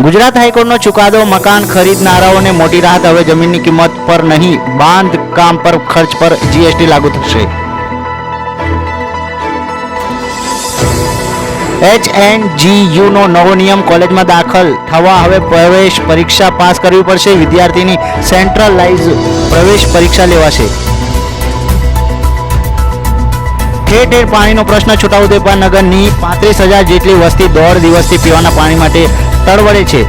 ગુજરાત હાઈકોર્ટનો ચુકાદો મકાન ખરીદનારાઓને મોટી રાહત। હવે જમીનની કિંમત પર નહીં, બાંધકામ પર ખર્ચ પર જીએસટી લાગુ થશે। HNGU નો નવો નિયમ, કોલેજમાં દાખલ થવા હવે પ્રવેશ પરીક્ષા પાસ કરવી પડશે। વિદ્યાર્થીની સેન્ટ્રલાઇઝ પ્રવેશ પરીક્ષા લેવાશે। ઠેર ઠેર પાણીનો પ્રશ્ન, છોટાઉદેપુર નગરની 35,000 જેટલી વસ્તી 1.5 દિવસથી પીવાના પાણી માટે તડવડે છે।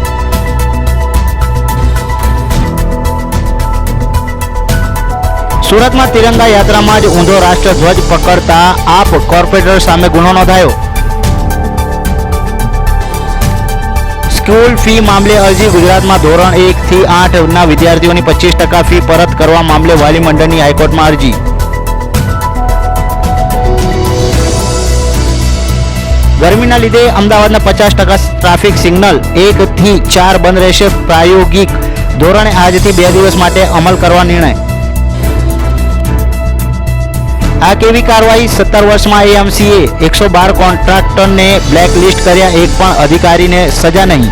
સુરતમાં તિરંગા યાત્રામાં જ ઊંધો રાષ્ટ્રધ્વજ પકડતા આપ કોર્પોરેટર સામે ગુનો નોંધાયો। સ્કૂલ ફી મામલે અરજી, ગુજરાતમાં ધોરણ 1 થી 8 ના વિદ્યાર્થીઓની 25% ફી પરત કરવા મામલે વાલી મંડળની હાઈકોર્ટમાં અરજી। ગરમીના લીધે અમદાવાદના 50% ટ્રાફિક સિગ્નલ 1 થી 4 બંધ રહેશે। પ્રાયોગિક ધોરણે આજથી 2 દિવસ માટે અમલ કરવા નિર્ણય। આ કેવી કાર્યવાહી? 17 વર્ષમાં AMCએ 112 કોન્ટ્રાક્ટરને બ્લેકલિસ્ટ કર્યા, એક પણ અધિકારીને સજા નહીં।